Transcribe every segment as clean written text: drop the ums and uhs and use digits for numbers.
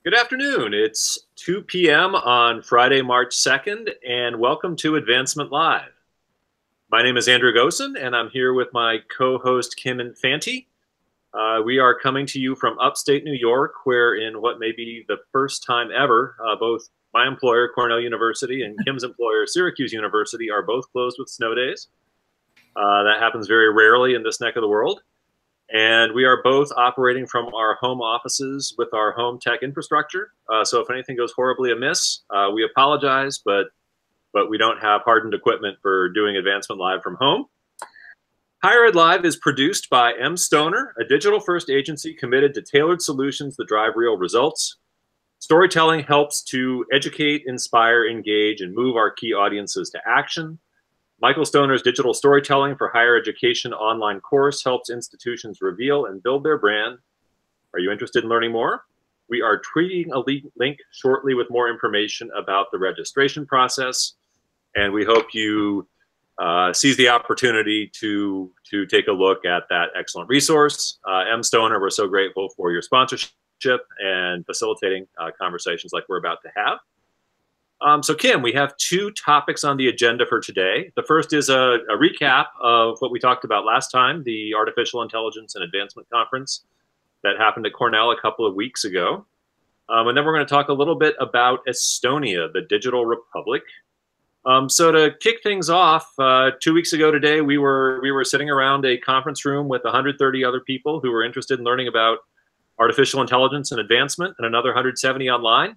Good afternoon. It's 2 p.m. on Friday, March 2nd, and welcome to Advancement Live. My name is Andrew Gossen, and I'm here with my co-host, Kim Infanti. We are coming to you from upstate New York, where in what may be the first time ever, both my employer, Cornell University, and Kim's employer, Syracuse University, are both closed with snow days. That happens very rarely in this neck of the world. And we are both operating from our home offices with our home tech infrastructure. So if anything goes horribly amiss, we apologize, but we don't have hardened equipment for doing Advancement Live from home. Higher Ed Live is produced by M. Stoner, a digital-first agency committed to tailored solutions that drive real results. Storytelling helps to educate, inspire, engage, and move our key audiences to action. Michael Stoner's digital storytelling for higher education online course helps institutions reveal and build their brand. Are you interested in learning more? We are tweeting a link shortly with more information about the registration process, and we hope you seize the opportunity to take a look at that excellent resource. M. Stoner, we're so grateful for your sponsorship and facilitating conversations like we're about to have. So Kim, we have two topics on the agenda for today. The first is a recap of what we talked about last time, the Artificial Intelligence and Advancement Conference that happened at Cornell a couple of weeks ago. And then we're going to talk a little bit about Estonia, the digital republic. So to kick things off, 2 weeks ago today, we were sitting around a conference room with 130 other people who were interested in learning about artificial intelligence and advancement, and another 170 online.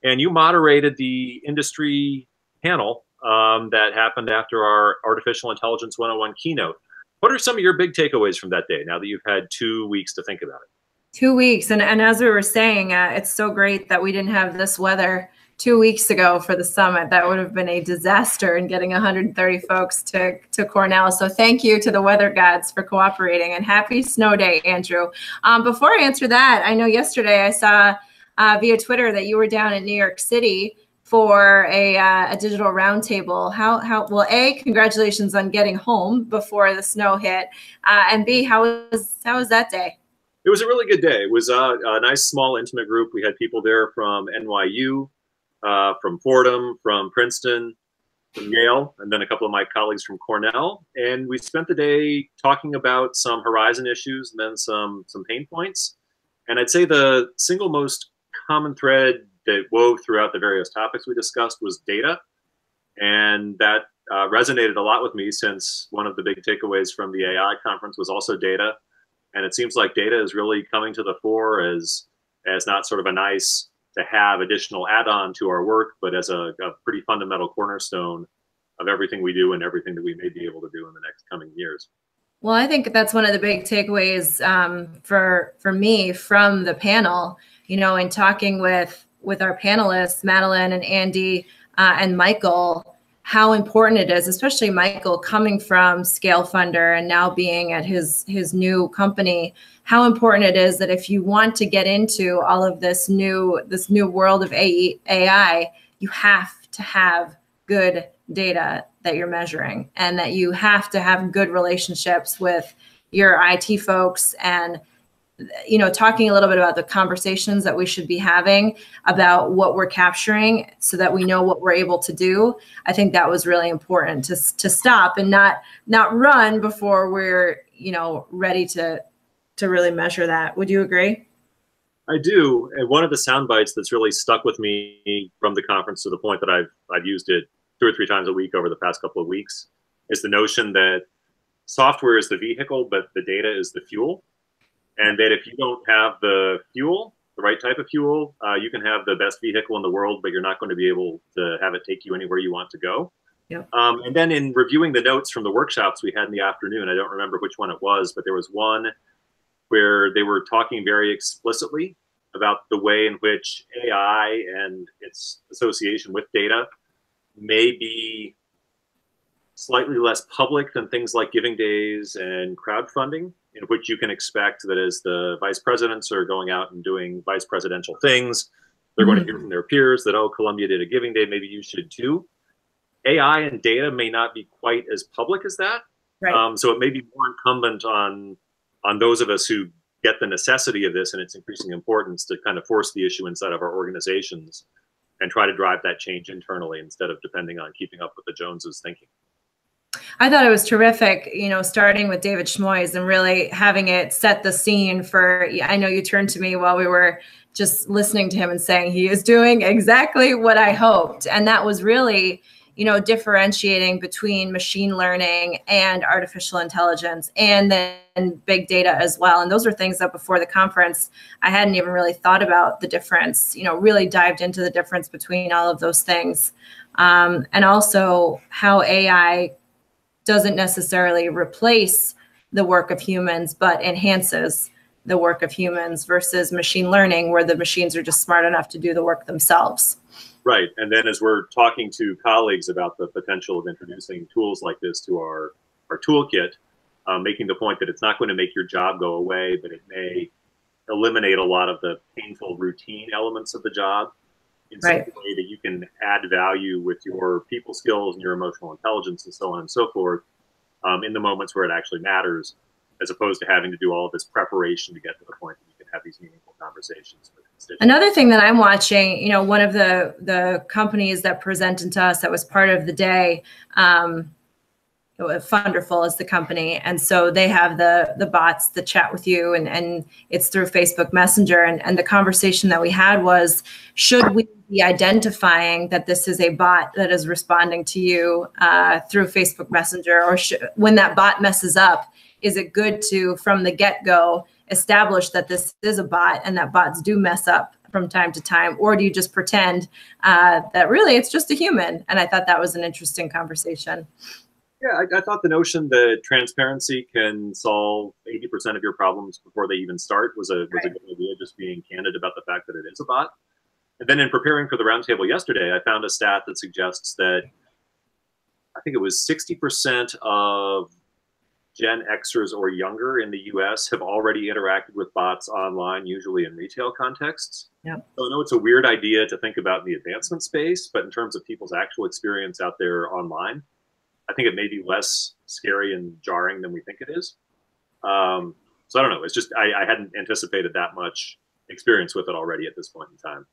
And you moderated the industry panel that happened after our Artificial Intelligence 101 keynote. What are some of your big takeaways from that day, now that you've had 2 weeks to think about it? 2 weeks. And as we were saying, it's so great that we didn't have this weather 2 weeks ago for the summit. That would have been a disaster in getting 130 folks to Cornell. So thank you to the weather gods for cooperating, and happy snow day, Andrew. Before I answer that, I know yesterday I saw via Twitter that you were down in New York City for a digital roundtable. Well, A, congratulations on getting home before the snow hit, and B, how was that day? It was a really good day. It was a nice, small, intimate group. We had people there from NYU, from Fordham, from Princeton, from Yale, and then a couple of my colleagues from Cornell. And we spent the day talking about some horizon issues and then some pain points. And I'd say the single most common thread that wove throughout the various topics we discussed was data. And that resonated a lot with me, since one of the big takeaways from the AI conference was also data. And it seems like data is really coming to the fore as not sort of a nice to have additional add-on to our work, but as a pretty fundamental cornerstone of everything we do and everything that we may be able to do in the next coming years. Well, I think that's one of the big takeaways for me from the panel, in talking with our panelists, Madeline and Andy and Michael, how important it is, especially Michael coming from Scale Funder and now being at his new company, how important it is that if you want to get into all of this new world of AI, you have to have good data that you're measuring, and that you have to have good relationships with your IT folks, and talking a little bit about the conversations that we should be having about what we're capturing so that we know what we're able to do. I think that was really important to stop and not run before we're, ready to really measure that. Would you agree? I do. And one of the sound bites that's really stuck with me from the conference, to the point that I've used it 2 or 3 times a week over the past couple of weeks, is the notion that software is the vehicle, but the data is the fuel. And that if you don't have the fuel, the right type of fuel, you can have the best vehicle in the world, but you're not going to be able to have it take you anywhere you want to go. Yep. And then in reviewing the notes from the workshops we had in the afternoon, I don't remember which one it was, but there was one where they were talking very explicitly about the way in which AI and its association with data may be slightly less public than things like giving days and crowdfunding, in which you can expect that as the vice presidents are going out and doing vice presidential things, they're going to hear from their peers that, oh, Columbia did a giving day, maybe you should too. AI and data may not be quite as public as that. Right. So it may be more incumbent on those of us who get the necessity of this and its increasing importance to kind of force the issue inside of our organizations and try to drive that change internally instead of depending on keeping up with the Joneses thinking. I thought it was terrific, you know, starting with David Schmoys and really having it set the scene for, I know you turned to me while we were just listening to him and saying he is doing exactly what I hoped. And that was really, you know, differentiating between machine learning and artificial intelligence and then big data as well. And those are things that before the conference, I hadn't even really thought about the difference, you know, really dived into the difference between all of those things. And also how AI doesn't necessarily replace the work of humans, but enhances the work of humans versus machine learning, where the machines are just smart enough to do the work themselves. Right. And then as we're talking to colleagues about the potential of introducing tools like this to our toolkit, making the point that it's not going to make your job go away, but it may eliminate a lot of the painful routine elements of the job in such a way that you can add value with your people skills and your emotional intelligence and so on and so forth in the moments where it actually matters, as opposed to having to do all of this preparation to get to the point that you can have these meaningful conversations with constituents. Another thing that I'm watching, you know, one of the companies that presented to us that was part of the day, Funderful is the company. And so they have the bots that chat with you and it's through Facebook Messenger. And the conversation that we had was, should we be identifying that this is a bot that is responding to you through Facebook Messenger, or when that bot messes up, is it good to, from the get-go, establish that this is a bot and that bots do mess up from time to time? Or do you just pretend that really it's just a human? And I thought that was an interesting conversation. Yeah, I thought the notion that transparency can solve 80% of your problems before they even start was a good idea, just being candid about the fact that it is a bot. And then in preparing for the roundtable yesterday, I found a stat that suggests that I think it was 60% of Gen Xers or younger in the US have already interacted with bots online, usually in retail contexts. Yep. So I know it's a weird idea to think about in the advancement space, but in terms of people's actual experience out there online, I think it may be less scary and jarring than we think it is. So I don't know. It's just I hadn't anticipated that much experience with it already at this point in time.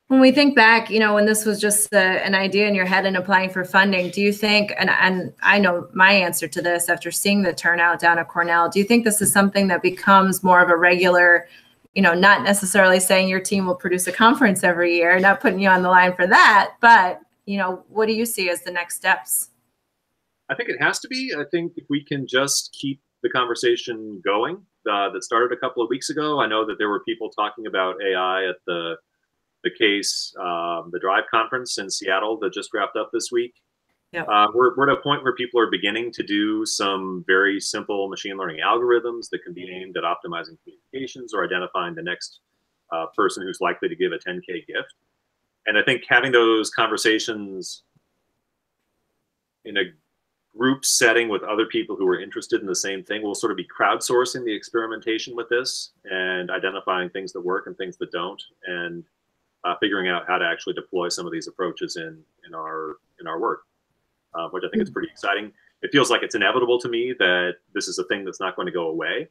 When we think back, you know, when this was just an idea in your head and applying for funding, do you think, and I know my answer to this after seeing the turnout down at Cornell, do you think this is something that becomes more of a regular, you know, not necessarily saying your team will produce a conference every year, not putting you on the line for that, but, you know, what do you see as the next steps? I think it has to be. I think if we can just keep the conversation going that started a couple of weeks ago. I know that there were people talking about AI at the Drive conference in Seattle that just wrapped up this week. Yep. We're at a point where people are beginning to do some very simple machine learning algorithms that can be aimed at optimizing communications or identifying the next person who's likely to give a 10K gift. And I think having those conversations in a group setting with other people who are interested in the same thing will sort of be crowdsourcing the experimentation with this and identifying things that work and things that don't, and figuring out how to actually deploy some of these approaches in our work, which I think is pretty exciting. It feels like it's inevitable to me that this is a thing that's not going to go away,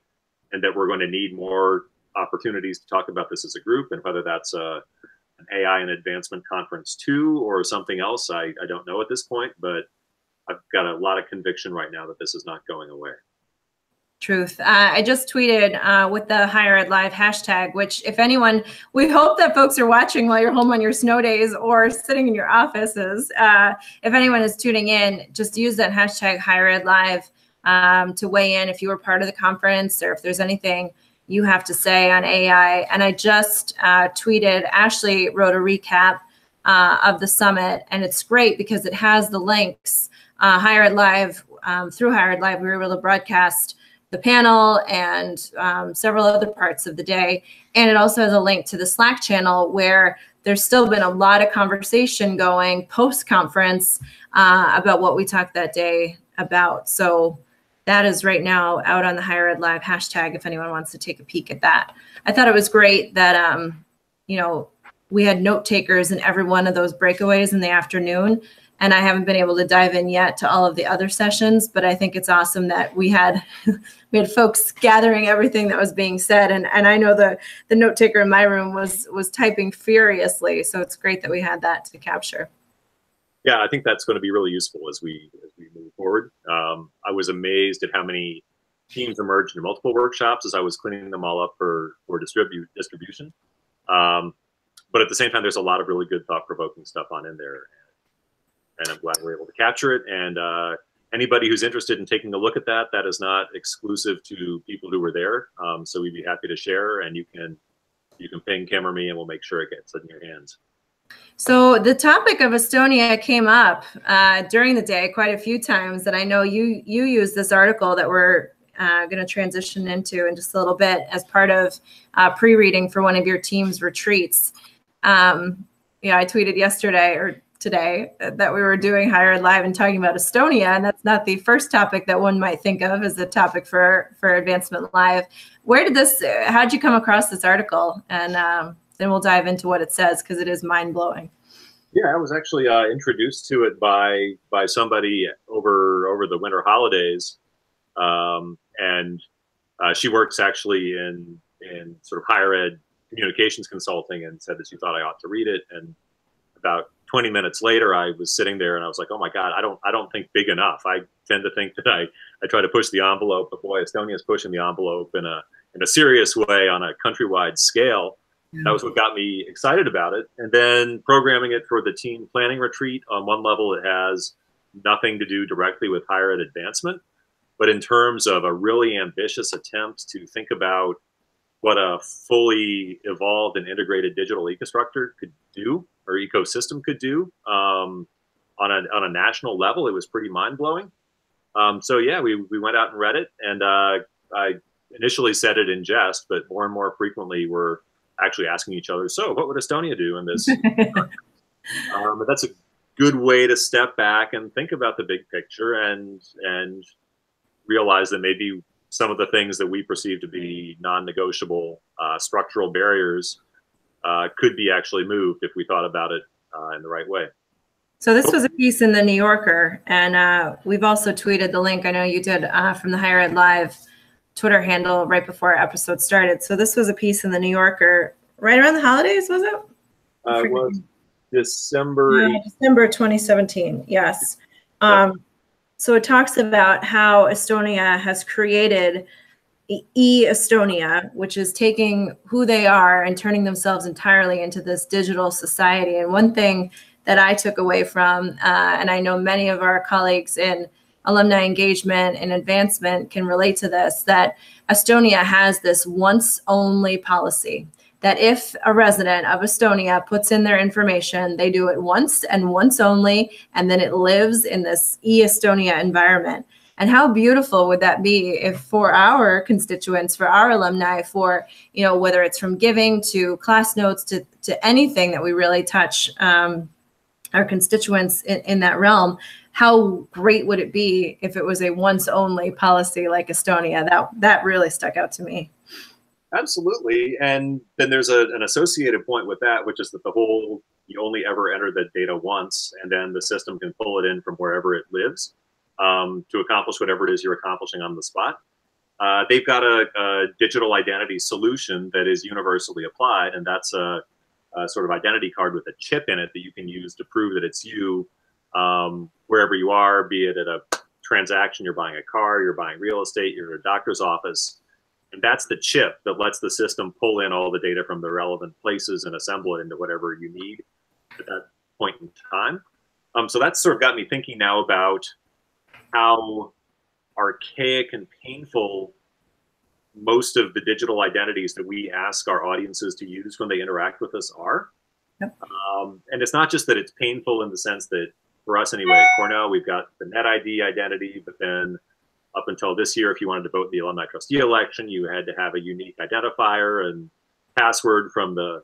and that we're going to need more opportunities to talk about this as a group. And whether that's an AI and advancement conference too, or something else, I don't know at this point, but I've got a lot of conviction right now that this is not going away. Truth. I just tweeted with the Higher Ed Live hashtag, which if anyone, we hope that folks are watching while you're home on your snow days or sitting in your offices. If anyone is tuning in, just use that hashtag Higher Ed Live to weigh in if you were part of the conference or if there's anything you have to say on AI. And I just tweeted, Ashley wrote a recap of the summit, and it's great because it has the links. Higher Ed Live, through Higher Ed Live, we were able to broadcast the panel and several other parts of the day. And it also has a link to the Slack channel where there's still been a lot of conversation going post-conference about what we talked that day about. So that is right now out on the Higher Ed Live hashtag if anyone wants to take a peek at that. I thought it was great that, you know, we had note takers in every one of those breakaways in the afternoon and I haven't been able to dive in yet to all of the other sessions, but I think it's awesome that we had folks gathering everything that was being said. And I know the note taker in my room was typing furiously. So it's great that we had that to capture. Yeah, I think that's going to be really useful as we move forward. I was amazed at how many teams emerged in multiple workshops as I was cleaning them all up for distribution. But at the same time, there's a lot of really good thought-provoking stuff on in there. And I'm glad we're able to capture it. And anybody who's interested in taking a look at that, that is not exclusive to people who were there. So we'd be happy to share, and you can ping Kim or me, and we'll make sure it gets in your hands. So the topic of Estonia came up during the day quite a few times, and I know you used this article that we're going to transition into in just a little bit as part of pre-reading for one of your team's retreats. I tweeted yesterday or today that we were doing Higher Ed Live and talking about Estonia, and that's not the first topic that one might think of as a topic for Advancement Live. How'd you come across this article? And then we'll dive into what it says, because it is mind-blowing. Yeah, I was actually introduced to it by somebody over the winter holidays, and she works actually in sort of higher ed communications consulting, and said that she thought I ought to read it. And about 20 minutes later, I was sitting there and I was like, oh my God, I don't think big enough. I tend to think that I try to push the envelope, but boy, Estonia is pushing the envelope in a serious way on a countrywide scale. Yeah. That was what got me excited about it. And then programming it for the team planning retreat, on one level, it has nothing to do directly with higher ed advancement, but in terms of a really ambitious attempt to think about what a fully evolved and integrated digital ecostructure could do, or ecosystem could do, on a national level, it was pretty mind-blowing. So yeah, we went out and read it, and I initially said it in jest, but more and more frequently we're actually asking each other, so what would Estonia do in this? But that's a good way to step back and think about the big picture, and realize that maybe some of the things that we perceive to be non-negotiable structural barriers could be actually moved if we thought about it in the right way. So this was a piece in the New Yorker, and we've also tweeted the link. I know you did from the Higher Ed Live Twitter handle right before our episode started. So this was a piece in the New Yorker right around the holidays, was it? It was December. December 2017, yes. So it talks about how Estonia has created e-Estonia, which is taking who they are and turning themselves entirely into this digital society. And one thing that I took away from, and I know many of our colleagues in alumni engagement and advancement can relate to this, that Estonia has this once only policy, that if a resident of Estonia puts in their information, they do it once and once only, and then it lives in this e-Estonia environment. And how beautiful would that be if for our constituents, for our alumni, for, whether it's from giving to class notes to anything that we really touch our constituents in that realm, how great would it be if it was a once only policy like Estonia? That really stuck out to me. Absolutely. And then there's an associated point with that, which is that you only ever enter the data once, and then the system can pull it in from wherever it lives to accomplish whatever it is you're accomplishing on the spot. They've got a digital identity solution that is universally applied, and that's a sort of identity card with a chip in it that you can use to prove that it's you wherever you are, be it at a transaction, you're buying a car, you're buying real estate, you're at a doctor's office. And that's the chip that lets the system pull in all the data from the relevant places and assemble it into whatever you need at that point in time. So that's sort of got me thinking now about how archaic and painful most of the digital identities that we ask our audiences to use when they interact with us are. Yep. And it's not just that it's painful in the sense that, for us anyway, at Cornell, we've got the NetID identity, but then up until this year, if you wanted to vote in the alumni trustee election, you had to have a unique identifier and password from the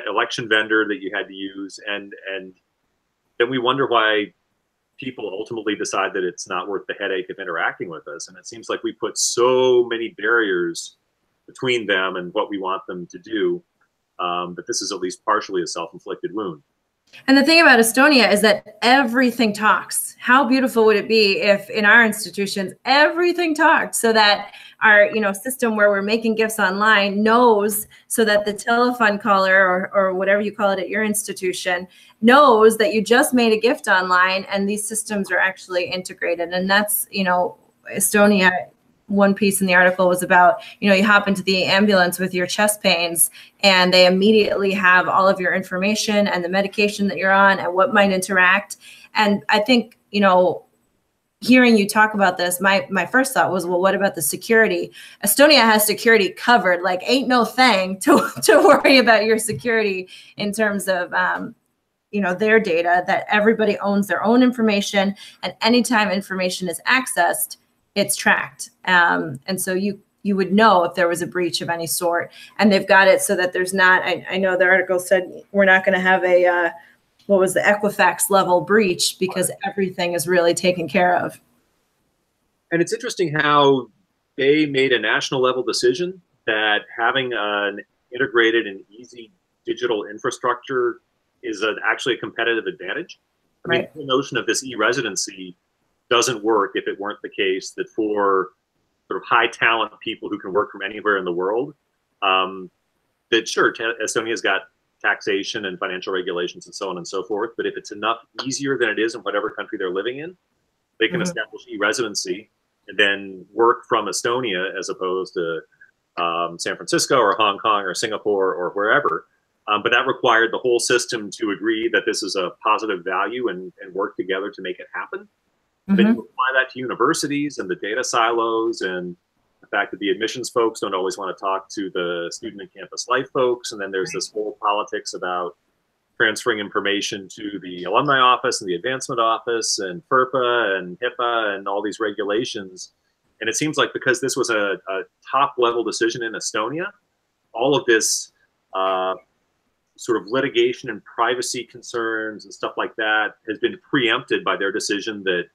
election vendor that you had to use. And then we wonder why people ultimately decide that it's not worth the headache of interacting with us. And it seems like we put so many barriers between them and what we want them to do, that this is at least partially a self-inflicted wound. And the thing about Estonia is that everything talks. How beautiful would it be if in our institutions, everything talked, so that our system where we're making gifts online knows, so that the telephone caller or whatever you call it at your institution knows that you just made a gift online, and these systems are actually integrated. And that's, Estonia. One piece in the article was about, you hop into the ambulance with your chest pains and they immediately have all of your information and the medication that you're on and what might interact. And I think, hearing you talk about this, my first thought was, well, what about the security? Estonia has security covered, like ain't no thing to worry about your security in terms of, their data, that everybody owns their own information, and anytime information is accessed, it's tracked. And so you would know if there was a breach of any sort, and they've got it so that there's not, I know the article said we're not going to have a, what was the Equifax level breach, because everything is really taken care of. And it's interesting how they made a national level decision that having an integrated and easy digital infrastructure is actually a competitive advantage. I mean, the notion of this e-residency doesn't work if it weren't the case that for sort of high talent people who can work from anywhere in the world, that sure, Estonia's got taxation and financial regulations and so on and so forth, but if it's enough easier than it is in whatever country they're living in, they can establish e-residency and then work from Estonia as opposed to San Francisco or Hong Kong or Singapore or wherever. But that required the whole system to agree that this is a positive value and work together to make it happen. Then you apply that to universities and the data silos and the fact that the admissions folks don't always want to talk to the student and campus life folks. And then there's this whole politics about transferring information to the alumni office and the advancement office and FERPA and HIPAA and all these regulations. And it seems like because this was a top level decision in Estonia, all of this sort of litigation and privacy concerns and stuff like that has been preempted by their decision that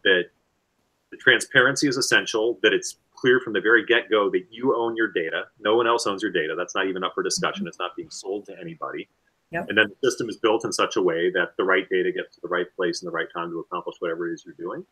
the transparency is essential, that it's clear from the very get-go that you own your data. No one else owns your data. That's not even up for discussion. It's not being sold to anybody. And then the system is built in such a way that the right data gets to the right place in the right time to accomplish whatever it is you're doing.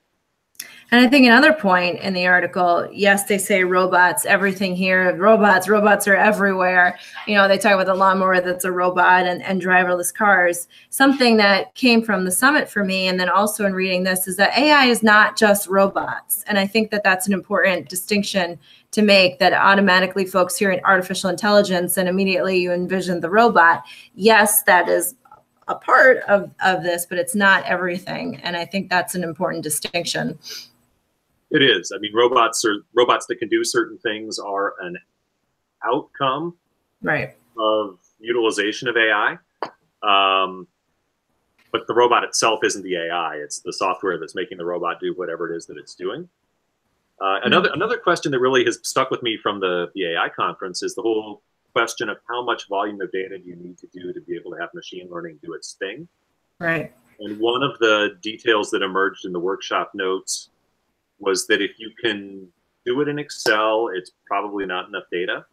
And I think another point in the article, yes, they say robots, everything here, robots are everywhere. They talk about the lawnmower that's a robot and driverless cars. Something that came from the summit for me, and then also in reading this, is that AI is not just robots. And I think that that's an important distinction to make, that automatically folks hearing artificial intelligence and immediately you envision the robot. Yes, that is a part of this, but it's not everything. And I think that's an important distinction. It is. I mean, robots that can do certain things are an outcome of utilization of AI. But the robot itself isn't the AI. It's the software that's making the robot do whatever it is that it's doing. Another question that really has stuck with me from the AI conference is the whole question of how much volume of data do you need to do to be able to have machine learning do its thing. And one of the details that emerged in the workshop notes was that if you can do it in Excel, it's probably not enough data.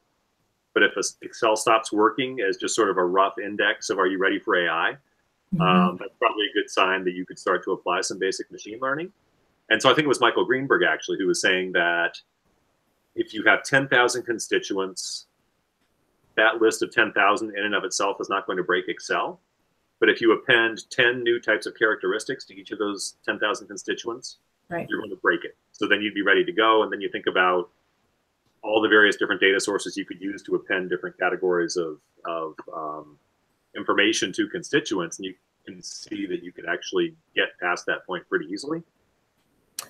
But if Excel stops working as just sort of a rough index of are you ready for AI, that's probably a good sign that you could start to apply some basic machine learning. And so I think it was Michael Greenberg actually who was saying that if you have 10,000 constituents, that list of 10,000 in and of itself is not going to break Excel. But if you append 10 new types of characteristics to each of those 10,000 constituents, you're going to break it. So then you'd be ready to go. And then you think about all the various different data sources you could use to append different categories of information to constituents. And you can see that you could actually get past that point pretty easily.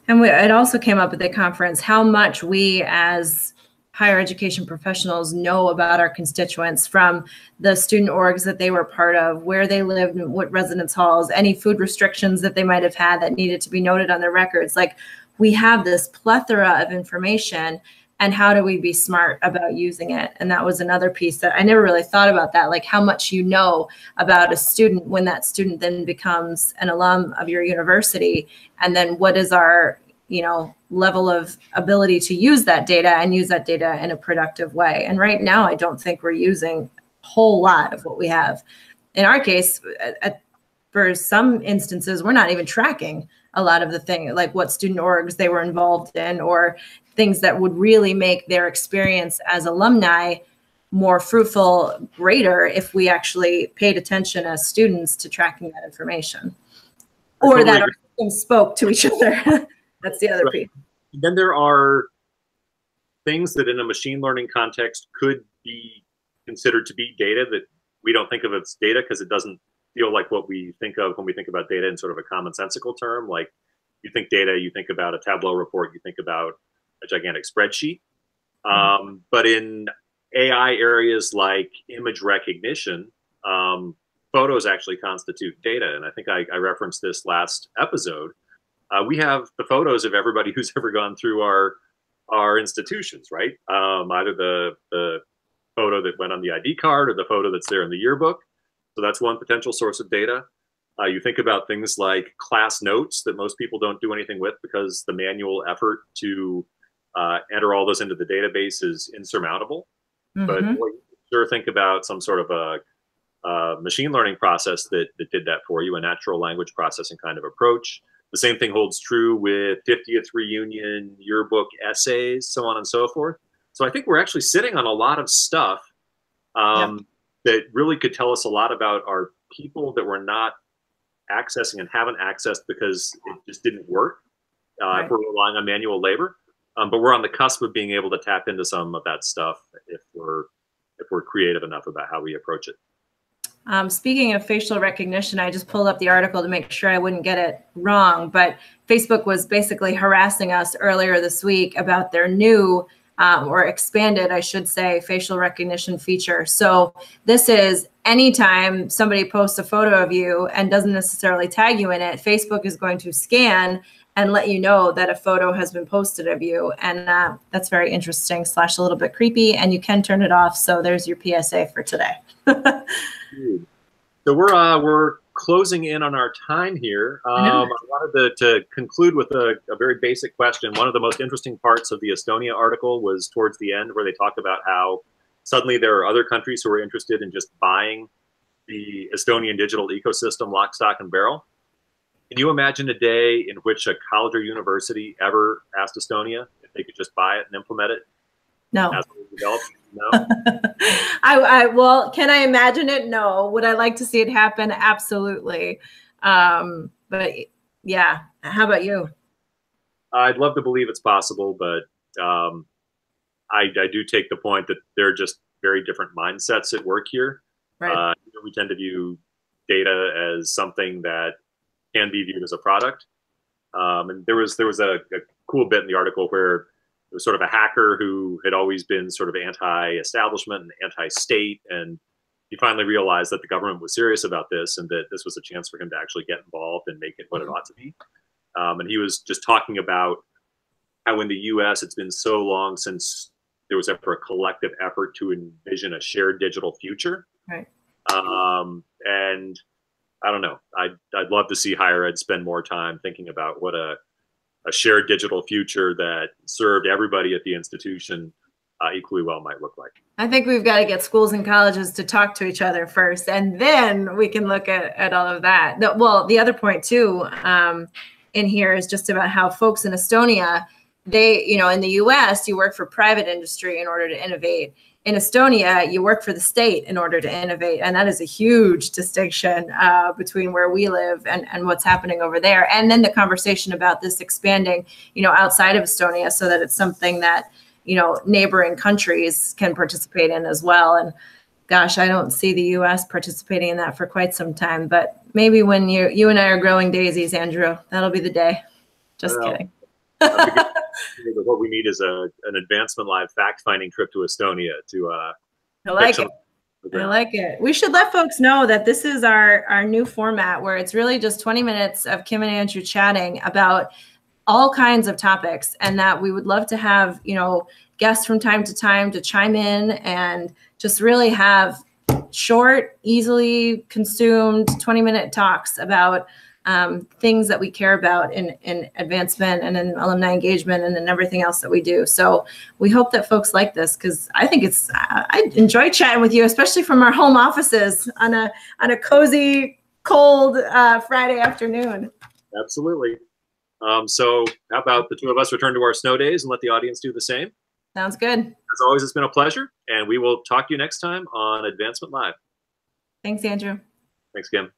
And it also came up at the conference how much we as higher education professionals know about our constituents, from the student orgs that they were part of, where they lived, what residence halls, any food restrictions that they might have had that needed to be noted on their records. Like, we have this plethora of information, and how do we be smart about using it? And that was another piece that I never really thought about, that, like how much you know about a student when that student then becomes an alum of your university. And then what is our, level of ability to use that data and use that data in a productive way. And right now, I don't think we're using a whole lot of what we have. In our case, for some instances, we're not even tracking a lot of the thing, like what student orgs they were involved in, or things that would really make their experience as alumni more fruitful, greater, if we actually paid attention as students to tracking that information, or that our systems spoke to each other. That's the other piece. Then there are things that in a machine learning context could be considered to be data that we don't think of as data because it doesn't feel like what we think of when we think about data in sort of a commonsensical term. Like you think data, you think about a Tableau report, you think about a gigantic spreadsheet. But in AI areas like image recognition, photos actually constitute data. And I think I referenced this last episode. We have the photos of everybody who's ever gone through our institutions, right? Either the photo that went on the ID card or the photo that's there in the yearbook. So that's one potential source of data. You think about things like class notes that most people don't do anything with because the manual effort to enter all those into the database is insurmountable. But you sure think about some sort of a machine learning process that did that for you, a natural language processing kind of approach. The same thing holds true with 50th reunion, yearbook essays, so on and so forth. So I think we're actually sitting on a lot of stuff that really could tell us a lot about our people that we're not accessing and haven't accessed because it just didn't work if we're relying on manual labor. But we're on the cusp of being able to tap into some of that stuff if we're creative enough about how we approach it. Speaking of facial recognition, I just pulled up the article to make sure I wouldn't get it wrong, but Facebook was basically harassing us earlier this week about their new or expanded, I should say, facial recognition feature. So this is anytime somebody posts a photo of you and doesn't necessarily tag you in it, Facebook is going to scan and let you know that a photo has been posted of you. And that's very interesting / a little bit creepy, and you can turn it off. So there's your PSA for today. So we're closing in on our time here. I wanted to conclude with a very basic question. One of the most interesting parts of the Estonia article was towards the end, where they talked about how suddenly there are other countries who are interested in just buying the Estonian digital ecosystem lock, stock, and barrel. Can you imagine a day in which a college or university ever asked Estonia if they could just buy it and implement it? No. As it developed? No. Well, can I imagine it? No. Would I like to see it happen? Absolutely. But yeah, how about you? I'd love to believe it's possible, but I do take the point that there are just very different mindsets at work here. Right. We tend to view data as something that can be viewed as a product. And there was a cool bit in the article where it was sort of a hacker who had always been sort of anti-establishment and anti-state, and he finally realized that the government was serious about this and that this was a chance for him to actually get involved and make it what it ought to be. And he was just talking about how in the U.S. it's been so long since there was ever a collective effort to envision a shared digital future. Right. And I don't know. I'd love to see higher ed spend more time thinking about what a shared digital future that served everybody at the institution equally well might look like. I think we've got to get schools and colleges to talk to each other first, and then we can look at all of that. Well, the other point too in here is just about how folks in Estonia, they, in the US, you work for private industry in order to innovate. In Estonia, you work for the state in order to innovate. And that is a huge distinction between where we live and what's happening over there. And then the conversation about this expanding, outside of Estonia, so that it's something that, neighboring countries can participate in as well. And gosh, I don't see the US participating in that for quite some time. But maybe when you and I are growing daisies, Andrew, that'll be the day. Just kidding. What we need is an Advancement Live fact-finding trip to Estonia to I like it. I like it. We should let folks know that this is our new format, where it's really just 20 minutes of Kim and Andrew chatting about all kinds of topics, and that we would love to have, guests from time to time to chime in and just really have short, easily consumed 20-minute talks about things that we care about in advancement and in alumni engagement and in everything else that we do. So we hope that folks like this, because I think I enjoy chatting with you, especially from our home offices on a cozy cold Friday afternoon. Absolutely. So how about the two of us return to our snow days and let the audience do the same? Sounds good. As always, it's been a pleasure, and we will talk to you next time on Advancement Live. Thanks, Andrew. Thanks, Kim.